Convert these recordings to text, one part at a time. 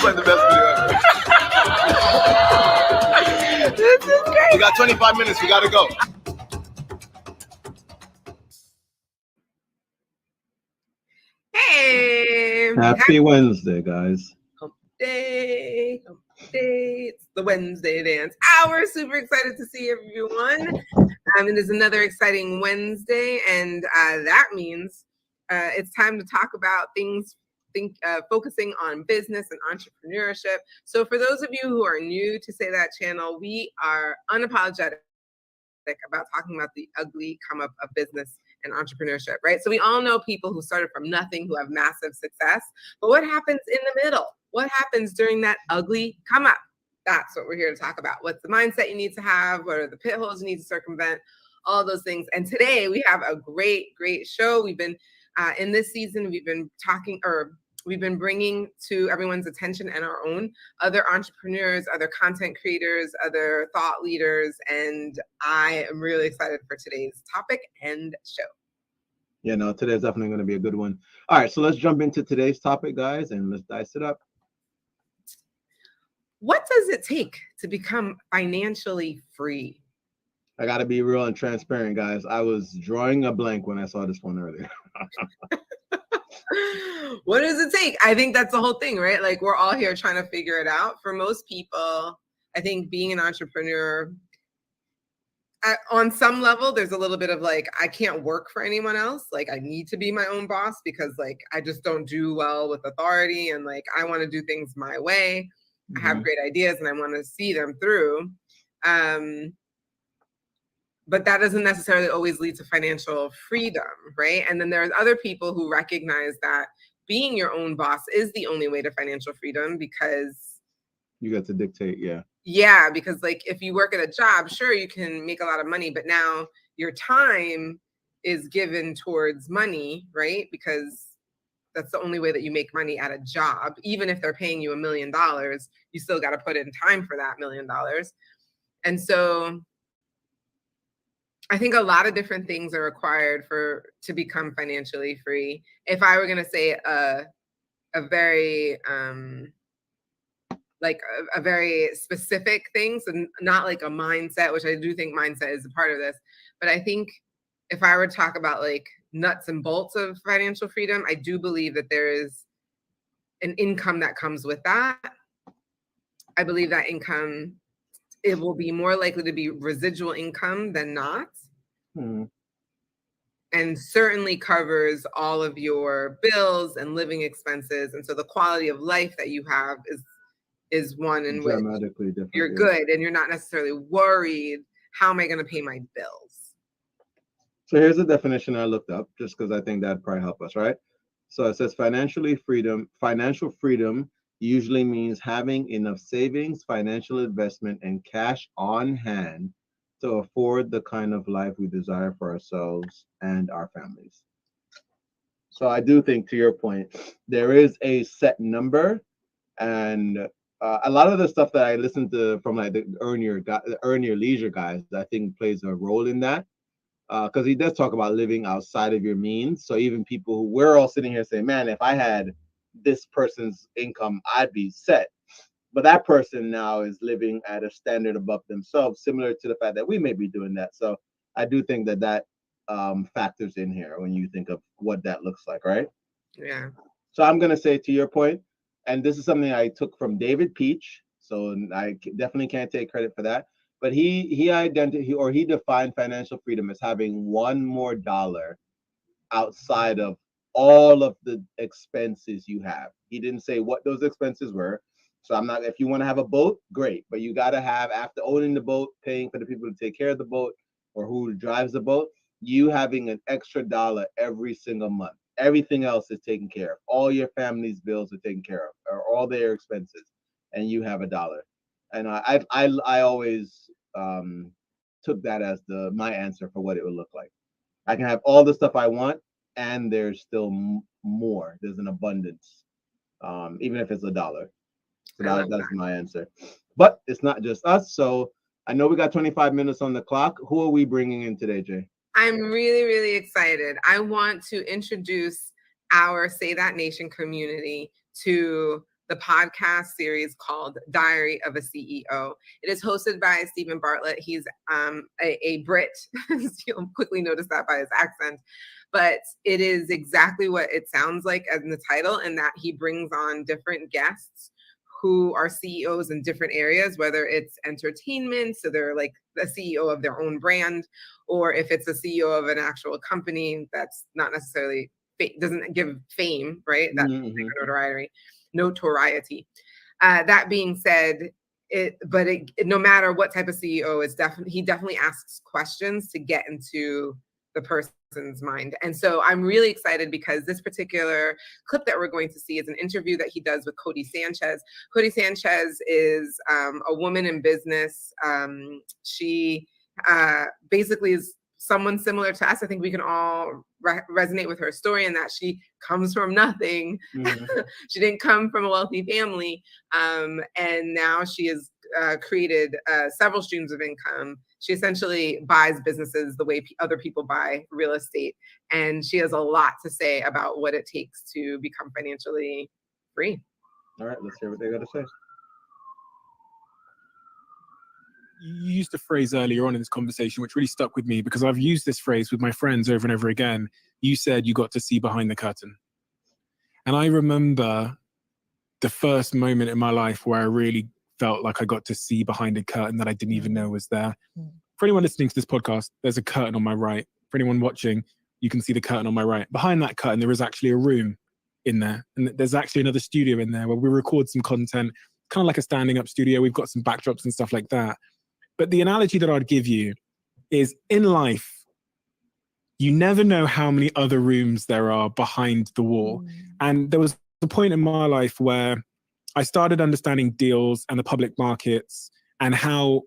Like the best video ever. This is great. We got 25 minutes. We got to go. Hey. Happy Wednesday, guys. Hump day. Hump day. It's the Wednesday dance hour. Super excited to see everyone. It is another exciting Wednesday, and that means it's time to talk about things. Focusing on business and entrepreneurship. So for those of you who are new to Say That channel, we are unapologetic about talking about the ugly come up of business and entrepreneurship, right? So we all know people who started from nothing who have massive success, but what happens in the middle? What happens during that ugly come up? That's what we're here to talk about. What's the mindset you need to have? What are the pit holes you need to circumvent? All those things. And today we have a great show. We've been in this season, we've been bringing to everyone's attention and our own other entrepreneurs, other content creators, other thought leaders, and I am really excited for today's topic and show. Yeah, no, today's definitely going to be a good one. All right, so let's jump into today's topic, guys, and let's dice it up. What does it take to become financially free? I got to be real and transparent, guys. I was drawing a blank when I saw this one earlier. What does it take? I think that's the whole thing, right? Like, we're all here trying to figure it out. For most people, I think being an entrepreneur, on some level, there's a little bit of like, I can't work for anyone else. Like, I need to be my own boss because like, I just don't do well with authority, and like, I want to do things my way. I have great ideas and I want to see them through. But that doesn't necessarily always lead to financial freedom, right? And then there's other people who recognize that being your own boss is the only way to financial freedom because you get to dictate, yeah. Yeah, because like if you work at a job, sure, you can make a lot of money, but now your time is given towards money, right? Because that's the only way that you make money at a job. Even if they're paying you $1 million, you still got to put in time for that $1 million. And so I think a lot of different things are required to become financially free. If I were going to say a very a very specific thing, so not like a mindset, which I do think mindset is a part of this, but I think if I were to talk about like nuts and bolts of financial freedom, I do believe that there is an income that comes with that. I believe that income, it will be more likely to be residual income than not. And certainly covers all of your bills and living expenses. And so the quality of life that you have is one in which you're good and you're not necessarily worried, how am I going to pay my bills? So here's the definition I looked up just because I think that'd probably help us, right? So it says financial freedom usually means having enough savings, financial investment, and cash on hand to afford the kind of life we desire for ourselves and our families. So I do think, to your point, there is a set number, and a lot of the stuff that I listen to from like the Earn Your Leisure guys, I think plays a role in that, because he does talk about living outside of your means. So even people who we're all sitting here saying, man, if I had this person's income, I'd be set. But that person now is living at a standard above themselves, similar to the fact that we may be doing that. So I do think that factors in here when you think of what that looks like, right? Yeah. So I'm going to say, to your point, and this is something I took from David Peach, so I definitely can't take credit for that, but he defined financial freedom as having $1 more outside of all of the expenses you have. He didn't say what those expenses were. So if you want to have a boat, great, but you got to have, after owning the boat, paying for the people to take care of the boat or who drives the boat, you having an extra dollar every single month. Everything else is taken care of. All your family's bills are taken care of, or all their expenses, and you have a dollar. And I always took that as my answer for what it would look like. I can have all the stuff I want, and there's still more. There's an abundance, even if it's a dollar. So that's my answer. But it's not just us. So I know we got 25 minutes on the clock. Who are we bringing in today, Jay? I'm really, really excited. I want to introduce our Say That Nation community to the podcast series called Diary of a CEO. It is hosted by Stephen Bartlett. He's a Brit. You'll quickly notice that by his accent. But it is exactly what it sounds like in the title, in that he brings on different guests who are CEOs in different areas, whether it's entertainment, so they're like the CEO of their own brand, or if it's a CEO of an actual company that's not necessarily doesn't give fame, right? That's notoriety. That being said, no matter what type of CEO, he definitely asks questions to get into the person's mind. And so I'm really excited because this particular clip that we're going to see is an interview that he does with Codie Sanchez. Codie Sanchez is a woman in business. She basically is someone similar to us. I think we can all resonate with her story in that she comes from nothing. She didn't come from a wealthy family. And now she has created several streams of income. She essentially buys businesses the way other people buy real estate. And she has a lot to say about what it takes to become financially free. All right, let's hear what they got to say. You used a phrase earlier on in this conversation, which really stuck with me because I've used this phrase with my friends over and over again. You said you got to see behind the curtain. And I remember the first moment in my life where I really felt like I got to see behind a curtain that I didn't even know was there. For anyone listening to this podcast, there's a curtain on my right. For anyone watching, you can see the curtain on my right. Behind that curtain, there is actually a room in there. And there's actually another studio in there where we record some content, kind of like a standing up studio. We've got some backdrops and stuff like that. But the analogy that I'd give you is in life, you never know how many other rooms there are behind the wall. And there was a point in my life where I started understanding deals and the public markets and how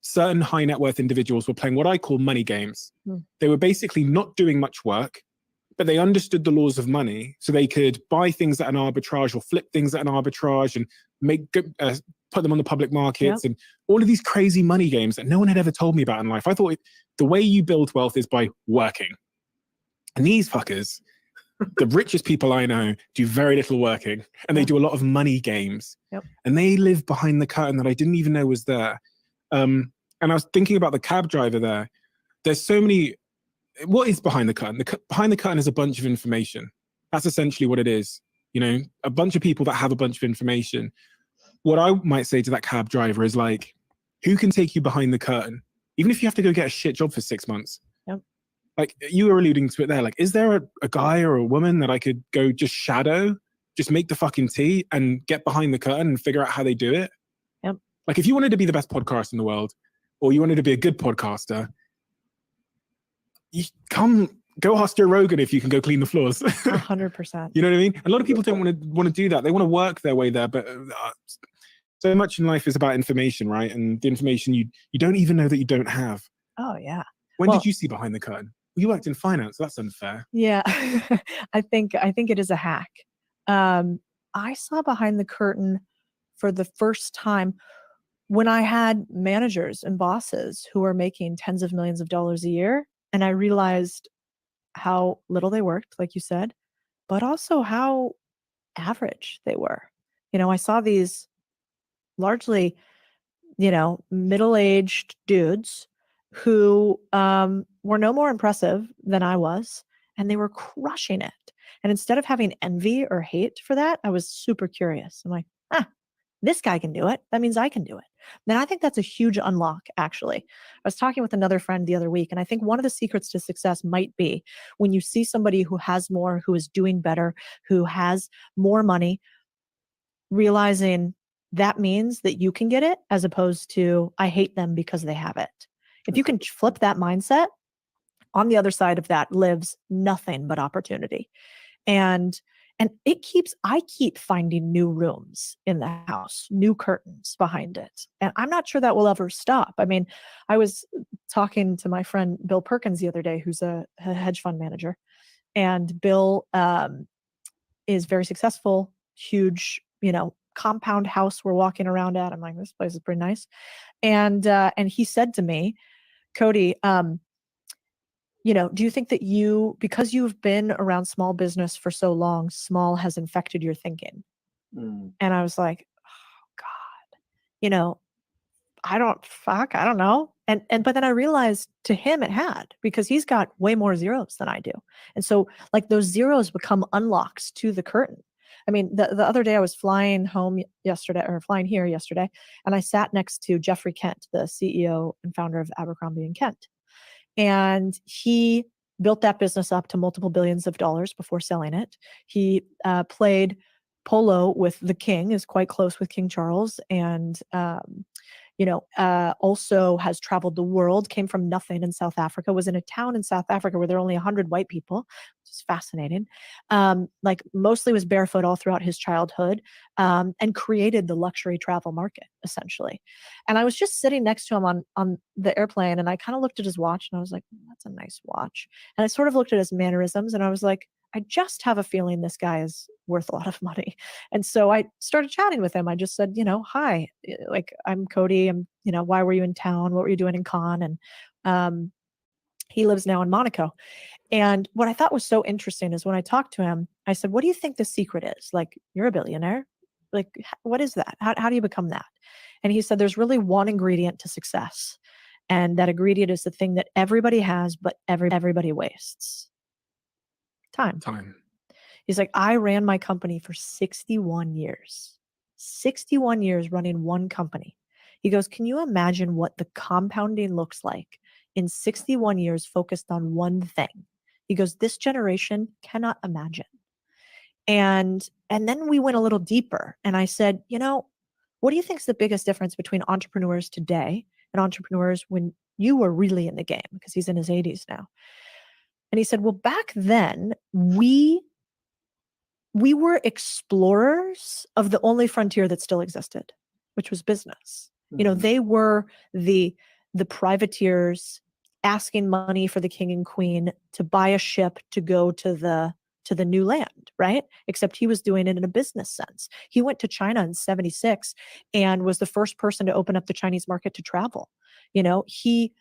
certain high net worth individuals were playing what I call money games. They were basically not doing much work, but they understood the laws of money. So they could buy things at an arbitrage or flip things at an arbitrage and put them on the public markets and all of these crazy money games that no one had ever told me about in life. I thought the way you build wealth is by working. And these fuckers, the richest people I know, do very little working and they do a lot of money games. And they live behind the curtain that I didn't even know was there. And I was thinking about the cab driver there. There's so many. What is behind the curtain? Behind the curtain is a bunch of information. That's essentially what it is. You know, a bunch of people that have a bunch of information. What I might say to that cab driver is like, who can take you behind the curtain? Even if you have to go get a shit job for 6 months. Like you were alluding to it there. Like, is there a guy or a woman that I could go just shadow, just make the fucking tea and get behind the curtain and figure out how they do it? Like if you wanted to be the best podcaster in the world, or you wanted to be a good podcaster, you go ask Joe Rogan if you can go clean the floors. 100%. You know what I mean? A lot of people don't want to do that. They want to work their way there, but so much in life is about information, right? And the information you don't even know that you don't have. Oh yeah. When did you see behind the curtain? You worked in finance. That's unfair. Yeah, I think it is a hack. I saw behind the curtain for the first time when I had managers and bosses who were making tens of millions of dollars a year. And I realized how little they worked, like you said, but also how average they were. You know, I saw these largely, middle-aged dudes who were no more impressive than I was, and they were crushing it. And instead of having envy or hate for that, I was super curious. I'm like, this guy can do it. That means I can do it. And I think that's a huge unlock, actually. I was talking with another friend the other week, and I think one of the secrets to success might be when you see somebody who has more, who is doing better, who has more money, realizing that means that you can get it, as opposed to, I hate them because they have it. If you can flip that mindset, On the other side of that lives nothing but opportunity. And I keep finding new rooms in the house, new curtains behind it. And I'm not sure that will ever stop. I mean, I was talking to my friend Bill Perkins the other day, who's a hedge fund manager. And Bill is very successful, huge, compound house we're walking around at. I'm like, this place is pretty nice. And he said to me, Codie, do you think that because you've been around small business for so long, small has infected your thinking? Mm. And I was like, oh God, I don't know. But then I realized to him it had, because he's got way more zeros than I do. And so like those zeros become unlocks to the curtain. I mean, the other day I was flying here yesterday, and I sat next to Jeffrey Kent, the CEO and founder of Abercrombie & Kent. And he built that business up to multiple billions of dollars before selling it. He played polo with the king, is quite close with King Charles, and also has traveled the world, came from nothing in South Africa, was in a town in South Africa where there are only 100 white people, which is fascinating. Like mostly was barefoot all throughout his childhood, and created the luxury travel market, essentially. And I was just sitting next to him on the airplane, and I kind of looked at his watch, and I was like, that's a nice watch. And I sort of looked at his mannerisms, and I was like, I just have a feeling this guy is worth a lot of money. And so I started chatting with him. I just said, hi, like, I'm Codie. Why were you in town? What were you doing in Cannes? And he lives now in Monaco. And what I thought was so interesting is when I talked to him, I said, what do you think the secret is? Like, you're a billionaire. Like, what is that? How do you become that? And he said, there's really one ingredient to success. And that ingredient is the thing that everybody has, but everybody wastes. Time. He's like, I ran my company for 61 years. 61 years running one company. He goes, can you imagine what the compounding looks like in 61 years focused on one thing? He goes, this generation cannot imagine. And then we went a little deeper. And I said, what do you think is the biggest difference between entrepreneurs today and entrepreneurs when you were really in the game? Because he's in his 80s now. And he said, well, back then we were explorers of the only frontier that still existed, which was business. Mhm. They were the privateers asking money for the king and queen to buy a ship to go to the new land, right? Except he was doing it in a business sense. He went to China in 1976 and was the first person to open up the Chinese market to travel. He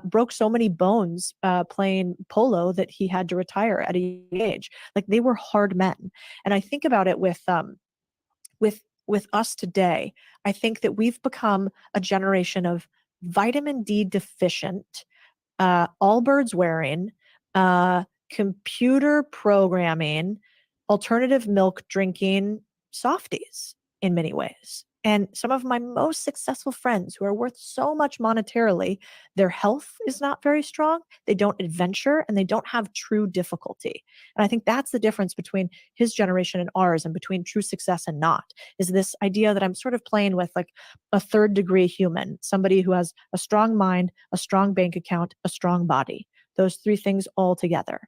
broke so many bones playing polo that he had to retire at a young age. Like, they were hard men. And I think about it with us today. I think that we've become a generation of vitamin D deficient, all birds wearing, computer programming, alternative milk drinking softies in many ways. And some of my most successful friends who are worth so much monetarily, their health is not very strong. They don't adventure, and they don't have true difficulty. And I think that's the difference between his generation and ours, and between true success and not, is this idea that I'm sort of playing with like a third degree human, somebody who has a strong mind, a strong bank account, a strong body, those three things all together.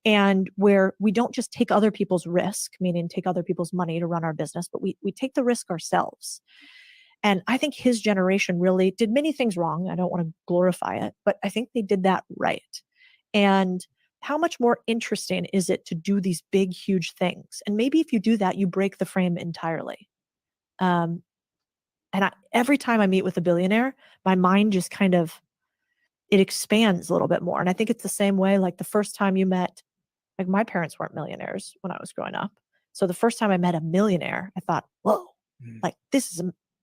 And where we don't just take other people's risk, meaning take other people's money to run our business, but we take the risk ourselves. And I think his generation really did many things wrong. I don't want to glorify it, but I think they did that right. And how much more interesting is it to do these big, huge things? And maybe if you do that, you break the frame entirely. Every time I meet with a billionaire, my mind just kind of, it expands a little bit more. And I think it's the same way, like the first time you met, like my parents weren't millionaires when I was growing up. So the first time I met a millionaire, I thought, whoa, like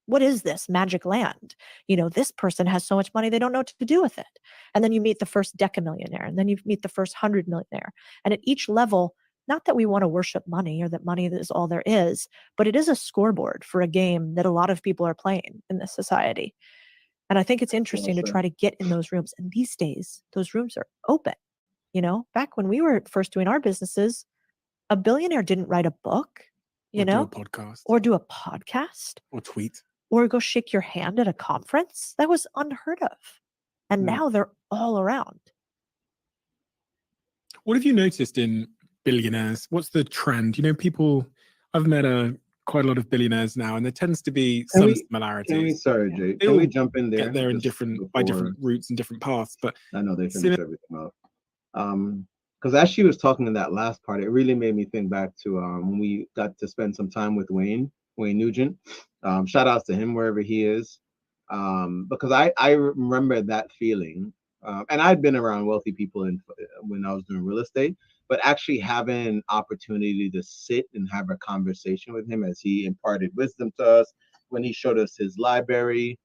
what is this magic land? This person has so much money, they don't know what to do with it. And then you meet the first decamillionaire, and then you meet the first 100 millionaire. And at each level, not that we want to worship money or that money is all there is, but it is a scoreboard for a game that a lot of people are playing in this society. And I think it's interesting to try to get in those rooms. And these days, those rooms are open. Back when we were first doing our businesses, a billionaire didn't write a book, or do a podcast, or do a podcast, or tweet, or go shake your hand at a conference. That was unheard of. And now they're all around. What have you noticed in billionaires? What's the trend? You know, people, I've met quite a lot of billionaires now, and there tends to be Can some we, similarities. sorry, Jay, They can we all jump in there get there in just by before different routes and different paths, but I know they finished everything off? Because as she was talking in that last part, it really made me think back to when we got to spend some time with Wayne Nugent. Shout outs to him wherever he is. Because I remember that feeling. And I'd been around wealthy people when I was doing real estate, but actually having an opportunity to sit and have a conversation with him as he imparted wisdom to us, when he showed us his library,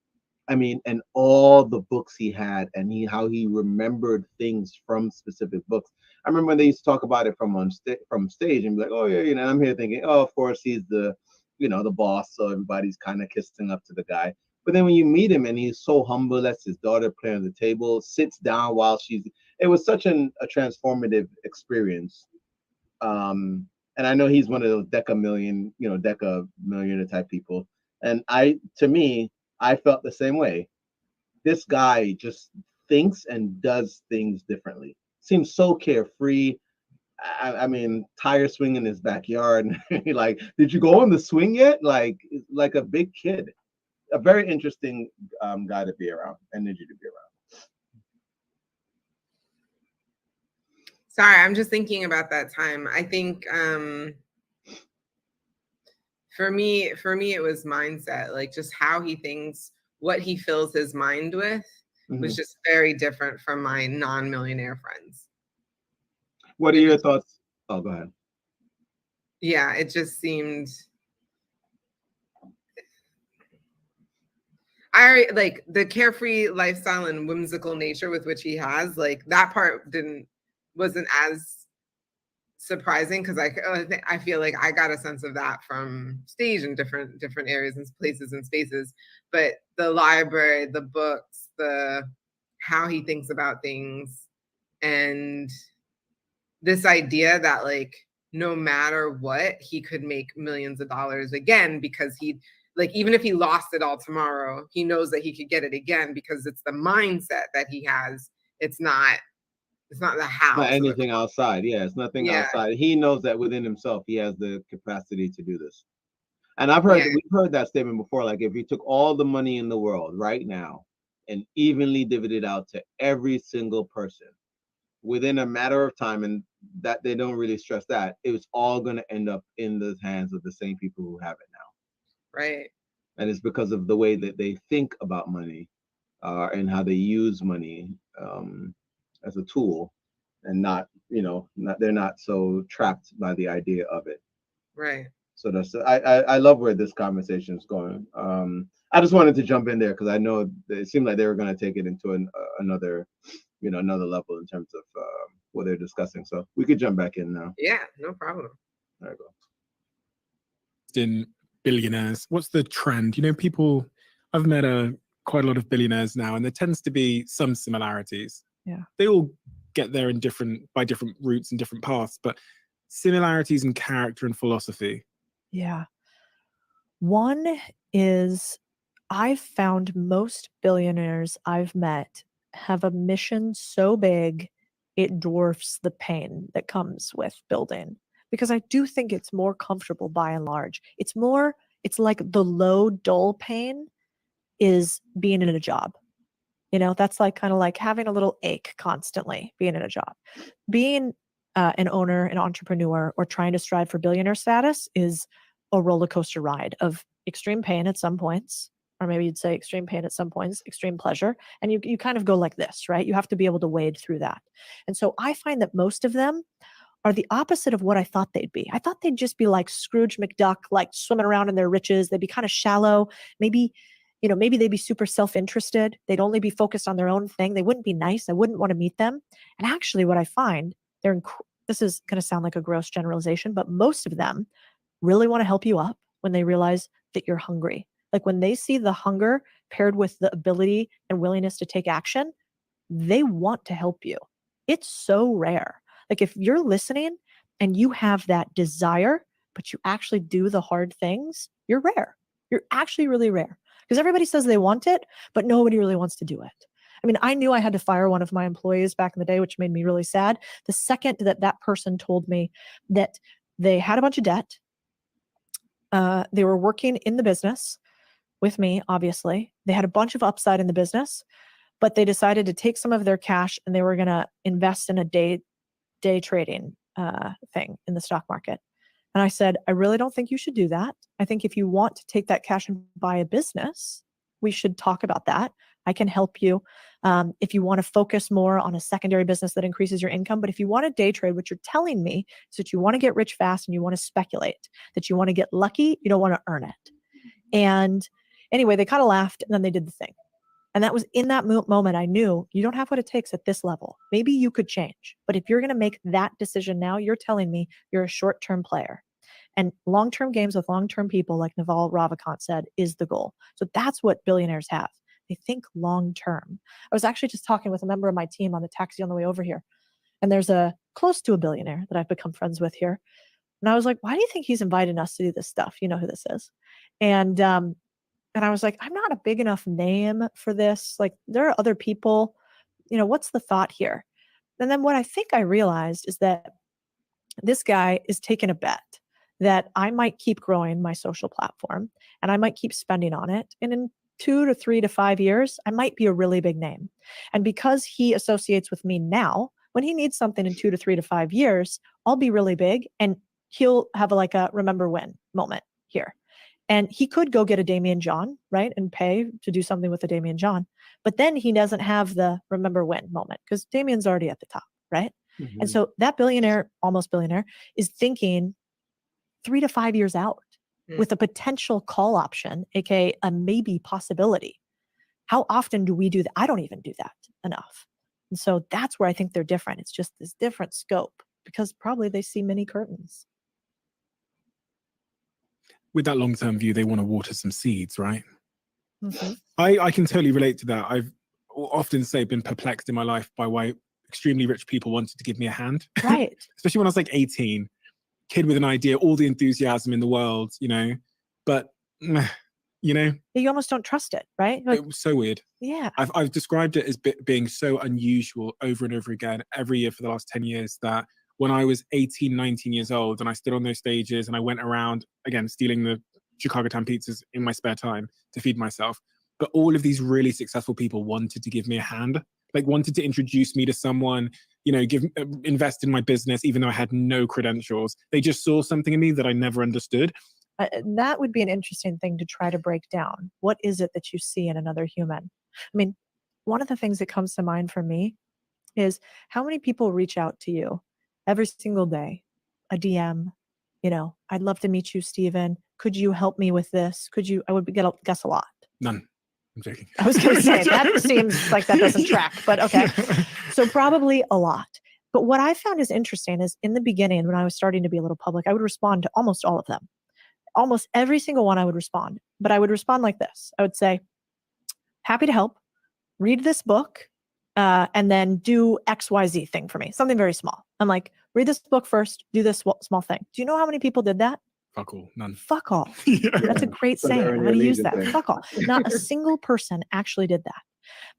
I mean, and all the books he had, and how he remembered things from specific books. I remember when they used to talk about it from stage and be like, "Oh yeah," and I'm here thinking, "Oh, of course he's the, the boss, so everybody's kind of kissing up to the guy." But then when you meet him and he's so humble, lets his daughter play on the table, sits down while it was such a transformative experience. And I know he's one of those deca millionaire type people. And to me, I felt the same way. This guy just thinks and does things differently. Seems so carefree. I mean, tire swing in his backyard. Like, did you go on the swing yet? Like a big kid. A very interesting guy to be around, energy to be around. Sorry, I'm just thinking about that time. I think for me it was mindset, like just how he thinks, what he fills his mind with was just very different from my non-millionaire friends. What are your thoughts? Oh, go ahead. Yeah, it just seemed like the carefree lifestyle and whimsical nature with which he has, like that part wasn't as surprising, because I feel like I got a sense of that from stage in different areas and places and spaces. But the library, the books, how he thinks about things, and this idea that like no matter what, he could make millions of dollars again, because even if he lost it all tomorrow, he knows that he could get it again, because it's the mindset that he has. It's not the house. Not anything outside. Yeah, it's nothing outside. He knows that within himself, he has the capacity to do this. And we've heard that statement before. Like, if you took all the money in the world right now and evenly divided out to every single person within a matter of time, and that they don't really stress that, it was all going to end up in the hands of the same people who have it now. Right. And it's because of the way that they think about money and how they use money as a tool, and they're not so trapped by the idea of it. Right. So I love where this conversation is going. I just wanted to jump in there because I know it seemed like they were going to take it into another level in terms of what they're discussing. So we could jump back in now. Yeah, no problem. There we go. In billionaires, what's the trend? You know, people, I've met quite a lot of billionaires now, and there tends to be some similarities. Yeah. They all get there by different routes and different paths, but similarities in character and philosophy. Yeah. One is, I've found most billionaires I've met have a mission so big it dwarfs the pain that comes with building. Because I do think it's more comfortable by and large. It's like the low, dull pain is being in a job. That's like kind of like having a little ache constantly being in a job. Being an owner, an entrepreneur, or trying to strive for billionaire status is a roller coaster ride of extreme pain at some points, or maybe you'd say extreme pain at some points, extreme pleasure. And you kind of go like this, right? You have to be able to wade through that. And so I find that most of them are the opposite of what I thought they'd be. I thought they'd just be like Scrooge McDuck, like swimming around in their riches. They'd be kind of shallow. Maybe they'd be super self-interested. They'd only be focused on their own thing. They wouldn't be nice. I wouldn't want to meet them. And actually what I find, this is going to sound like a gross generalization, but most of them really want to help you up when they realize that you're hungry. Like when they see the hunger paired with the ability and willingness to take action, they want to help you. It's so rare. Like if you're listening and you have that desire, but you actually do the hard things, you're rare. You're actually really rare. Because everybody says they want it, but nobody really wants to do it. I mean, I knew I had to fire one of my employees back in the day, which made me really sad. The second that that person told me that they had a bunch of debt, they were working in the business with me, obviously. They had a bunch of upside in the business, but they decided to take some of their cash and they were going to invest in a day trading thing in the stock market. And I said, I really don't think you should do that. I think if you want to take that cash and buy a business, we should talk about that. I can help you if you want to focus more on a secondary business that increases your income. But if you want to day trade, what you're telling me is that you want to get rich fast and you want to speculate, that you want to get lucky, you don't want to earn it. And anyway, they kind of laughed and then they did the thing. And that was in that moment, I knew you don't have what it takes at this level. Maybe you could change. But if you're going to make that decision now, you're telling me you're a short-term player. And long-term games with long-term people, like Naval Ravikant said, is the goal. So that's what billionaires have. They think long-term. I was actually just talking with a member of my team on the taxi on the way over here. And there's a close to a billionaire that I've become friends with here. And I was like, why do you think he's invited us to do this stuff? You know who this is. And I was like, I'm not a big enough name for this. Like, there are other people, what's the thought here? And then what I think I realized is that this guy is taking a bet that I might keep growing my social platform and I might keep spending on it. And in 2 to 3 to 5 years, I might be a really big name. And because he associates with me now, when he needs something in 2 to 3 to 5 years, I'll be really big and he'll have like a remember when moment here. And he could go get a Damian John, right? And pay to do something with a Damian John. But then he doesn't have the remember when moment because Damian's already at the top, right? Mm-hmm. And so that billionaire, almost billionaire, is thinking 3 to 5 years out with a potential call option, aka a maybe possibility. How often do we do that? I don't even do that enough. And so that's where I think they're different. It's just this different scope because probably they see many curtains. With that long-term view, they want to water some seeds, right? Mm-hmm. I can totally relate to that. I've often been perplexed in my life by why extremely rich people wanted to give me a hand. Right. Especially when I was like 18, kid with an idea, all the enthusiasm in the world, but you almost don't trust it, right? Like, it was so weird. Yeah. I've described it as being so unusual over and over again every year for the last 10 years that when I was 18, 19 years old and I stood on those stages and I went around, again, stealing the Chicago Town pizzas in my spare time to feed myself. But all of these really successful people wanted to give me a hand, like wanted to introduce me to someone, invest in my business, even though I had no credentials. They just saw something in me that I never understood. That would be an interesting thing to try to break down. What is it that you see in another human? I mean, one of the things that comes to mind for me is how many people reach out to you every single day, a DM, I'd love to meet you, Stephen. Could you help me with this? I would guess a lot. None. I'm joking. I was going to say, that seems like that doesn't track, but okay. So probably a lot. But what I found is interesting is in the beginning, when I was starting to be a little public, I would respond to almost all of them. Almost every single one I would respond. But I would respond like this. I would say, happy to help. Read this book. And then do XYZ thing for me, something very small. I'm like, read this book first, do this small thing. Do you know how many people did that? Fuck all, none. Fuck all. Yeah. That's a great saying. I'm going to use that. Thing. Fuck all. Not a single person actually did that.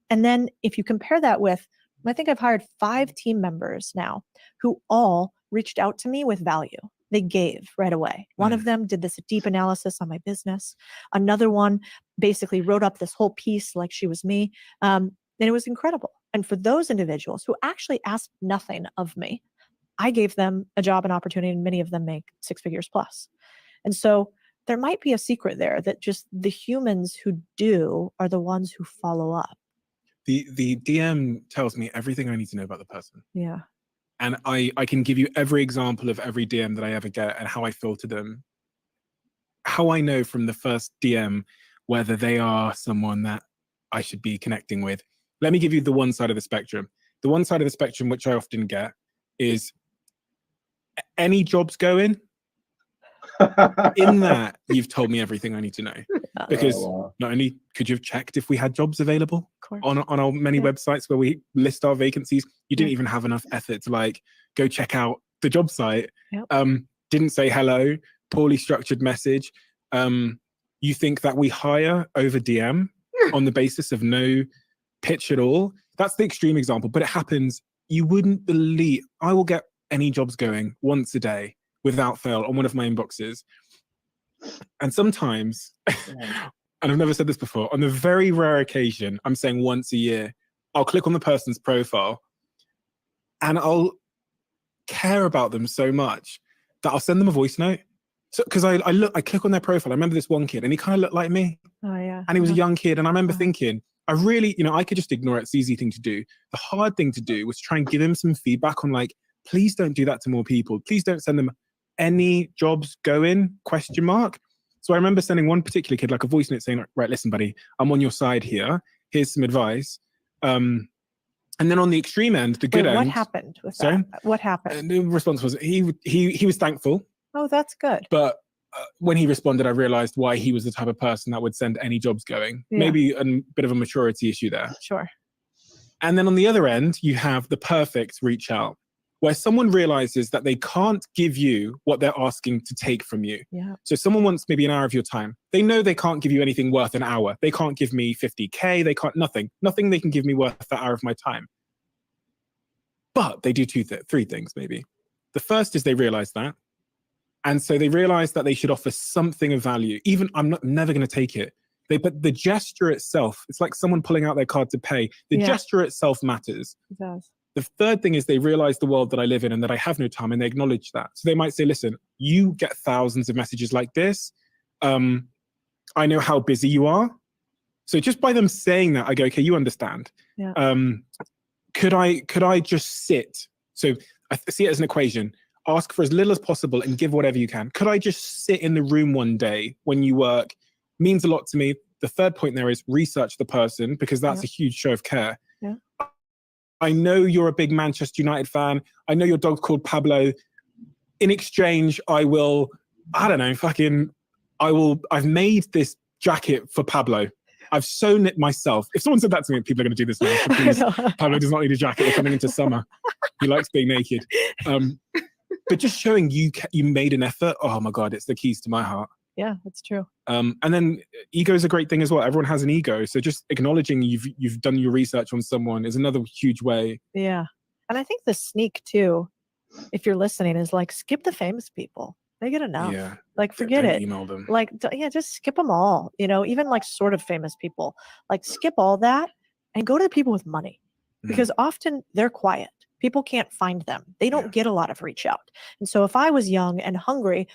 And then if you compare that with, I think I've hired 5 team members now who all reached out to me with value. They gave right away. One of them did this deep analysis on my business. Another one basically wrote up this whole piece like she was me. And it was incredible. And for those individuals who actually asked nothing of me, I gave them a job and opportunity, and many of them make 6 figures plus. And so there might be a secret there that just the humans who do are the ones who follow up. The DM tells me everything I need to know about the person. Yeah. And I can give you every example of every DM that I ever get and how I filter them. How I know from the first DM whether they are someone that I should be connecting with. Let me give you the one side of the spectrum. The one side of the spectrum, which I often get, is any jobs going? In that, you've told me everything I need to know. Because not only could you have checked if we had jobs available on our many websites where we list our vacancies, you didn't even have enough effort to go check out the job site. Yep. Didn't say hello, poorly structured message. You think that we hire over DM on the basis of no pitch at all. That's the extreme example, but it happens. You wouldn't believe, I will get any jobs going once a day without fail on one of my inboxes. And sometimes, and I've never said this before, on the very rare occasion, I'm saying once a year, I'll click on the person's profile and I'll care about them so much that I'll send them a voice note. So, because I click on their profile. I remember this one kid and he kind of looked like me. Oh, yeah. And he was a young kid. And I remember thinking, I really, I could just ignore it. It's the easy thing to do. The hard thing to do was try and give him some feedback on like, please don't do that to more people. Please don't send them any jobs going, ? So I remember sending one particular kid like a voice note saying, right, listen, buddy, I'm on your side here. Here's some advice. And then on the extreme end, the good end. What happened with that? What happened? And the response was he was thankful. Oh, that's good. But when he responded, I realized why he was the type of person that would send any jobs going. Yeah. Maybe a bit of a maturity issue there. Sure. And then on the other end, you have the perfect reach out, where someone realizes that they can't give you what they're asking to take from you. Yeah. So someone wants maybe an hour of your time. They know they can't give you anything worth an hour. They can't give me 50K. They can't, nothing they can give me worth that hour of my time. But they do three things maybe. The first is they realize that. And so they realize that they should offer something of value. Even I'm never going to take it. But the gesture itself, it's like someone pulling out their card to pay. The gesture itself matters. It does. The third thing is they realize the world that I live in and that I have no time, and they acknowledge that. So they might say, listen, you get thousands of messages like this. I know how busy you are. So just by them saying that, I go, okay, you understand. Yeah. Could I just sit? So I see it as an equation. Ask for as little as possible and give whatever you can. Could I just sit in the room one day when you work? Means a lot to me. The third point there is research the person, because that's a huge show of care. Yeah. I know you're a big Manchester United fan. I know your dog's called Pablo. In exchange, I've made this jacket for Pablo. I've sewn it myself. If someone said that to me, people are going to do this now. So please, Pablo does not need a jacket. We're coming into summer. He likes being naked. But just showing you made an effort. Oh my God, it's the keys to my heart. Yeah, that's true. And then ego is a great thing as well. Everyone has an ego. So just acknowledging you've done your research on someone is another huge way. Yeah. And I think the sneak too, if you're listening, is like skip the famous people. They get enough. Yeah. Like forget Don't it. Email them. Like, just skip them all. Even like sort of famous people, like skip all that and go to the people with money, because often they're quiet. People can't find them. They don't get a lot of reach out. And so if I was young and hungry,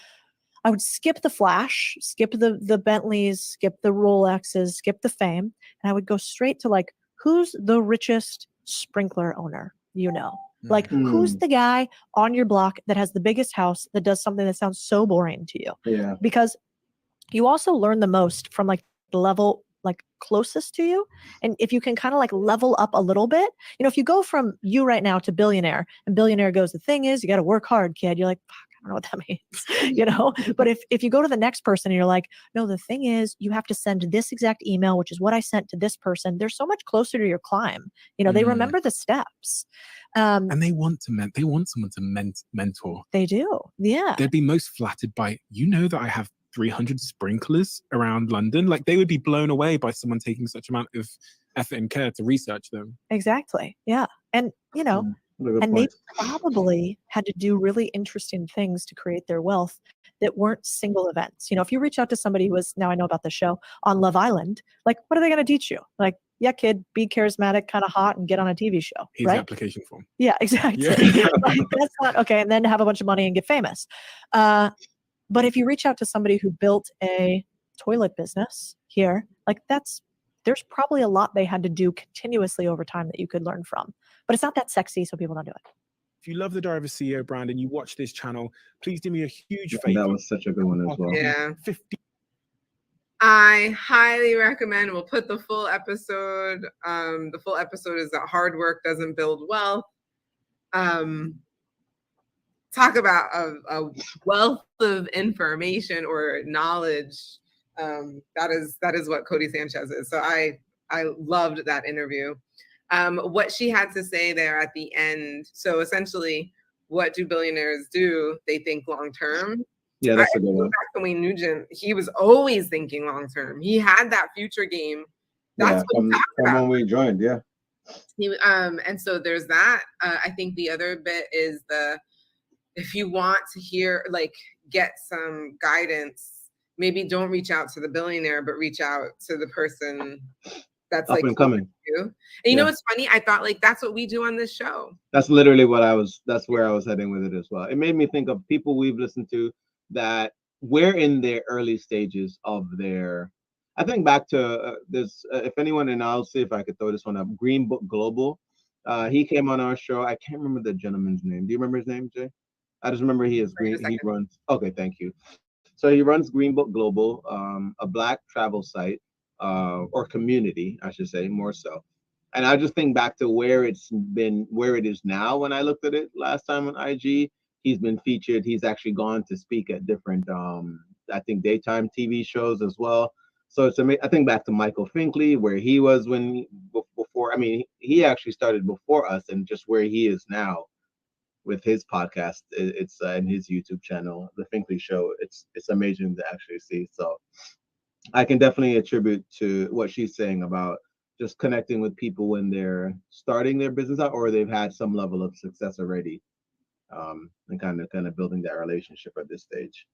I would skip the flash, skip the Bentleys, skip the Rolexes, skip the fame. And I would go straight to like, who's the richest sprinkler owner? Like who's the guy on your block that has the biggest house that does something that sounds so boring to you? Yeah. Because you also learn the most from like the level like closest to you. And if you can kind of like level up a little bit, if you go from you right now to Billionaire, and Billionaire goes, the thing is, you got to work hard, kid. You're like, fuck, I don't know what that means, But if you go to the next person and you're like, no, the thing is, you have to send this exact email, which is what I sent to this person. They're so much closer to your climb. They remember the steps. And they want someone to mentor. They do. Yeah. They'd be most flattered by, that I have 300 sprinklers around London. Like they would be blown away by someone taking such amount of effort and care to research them. Exactly. Yeah. And, and they probably had to do really interesting things to create their wealth that weren't single events. If you reach out to somebody who was, now I know about the show, on Love Island, like, what are they going to teach you? Like, yeah, kid, be charismatic, kind of hot, and get on a TV show. Here's the application form. Yeah, exactly. Yeah. Like, that's not okay. And then have a bunch of money and get famous. But if you reach out to somebody who built a toilet business here, like there's probably a lot they had to do continuously over time that you could learn from. But it's not that sexy, so people don't do it. If you love the Diary of a CEO brand and you watch this channel, please do me a huge favor. That was such a good one as well. Yeah. I highly recommend. We'll put the full episode. The full episode is that hard work doesn't build wealth. Talk about a wealth of information or knowledge. That is what Codie Sanchez is. So I loved that interview. What she had to say there at the end. So essentially, what do billionaires do? They think long term. Yeah, that's a good one. Back to Wayne Nugent, he was always thinking long term. He had that future game That's what he talked from about. when we joined. Yeah. And so there's that. I think the other bit is if you want to hear, like, get some guidance, maybe don't reach out to the billionaire, but reach out to the person that's Up like and coming. you. And you know what's funny? I thought, like, that's what we do on this show. That's literally that's where I was heading with it as well. It made me think of people we've listened to that we're in their early stages of their. I think back to this. If anyone, and I'll see if I could throw this one up. Green Book Global. He came on our show. I can't remember the gentleman's name. Do you remember his name, Jay? I just remember he is green. He runs. Okay, thank you. So he runs Green Book Global, a Black travel site or community, I should say, more so. And I just think back to where it is now. When I looked at it last time on IG, he's been featured. He's actually gone to speak at different, I think, daytime TV shows as well. So I think back to Michael Finkley, where he was before. I mean, he actually started before us, and just where he is now with his podcast. It's in his YouTube channel, The Finkley Show. It's amazing to actually see. So I can definitely attribute to what she's saying about just connecting with people when they're starting their business out or they've had some level of success already, and kind of building that relationship at this stage.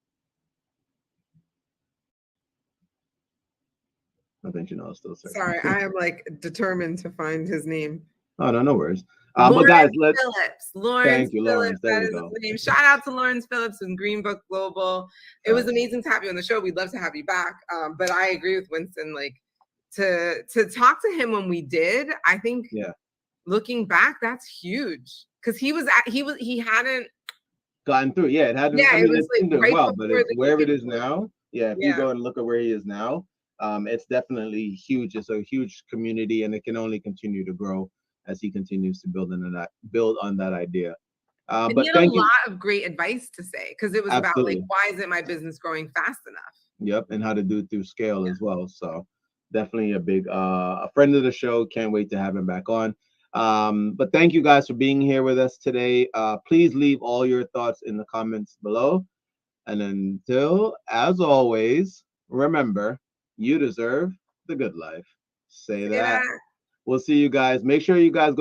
I think still searching. Sorry, I am like determined to find his name. Oh, no worries. Lawrence but guys, Phillips. Thank you, Lawrence. Phillips. That is his name. Shout out to Lawrence Phillips and Green Book Global. It was amazing to have you on the show. We'd love to have you back. But I agree with Winston. Like, to talk to him when we did, I think. Yeah. Looking back, that's huge because he hadn't gotten through. Yeah, it hadn't. Yeah, I mean, it's like doing right well, but it's where it is before. now. Yeah, if you go and look at where he is now, it's definitely huge. It's a huge community, and it can only continue to grow as he continues to build on that idea. And but he had a lot of great advice to say because it was about like, why isn't my business growing fast enough? Yep, and how to do it through scale as well. So definitely a big a friend of the show. Can't wait to have him back on. But thank you guys for being here with us today. Please leave all your thoughts in the comments below. And until, as always, remember, you deserve the good life. Say that. We'll see you guys. Make sure you guys go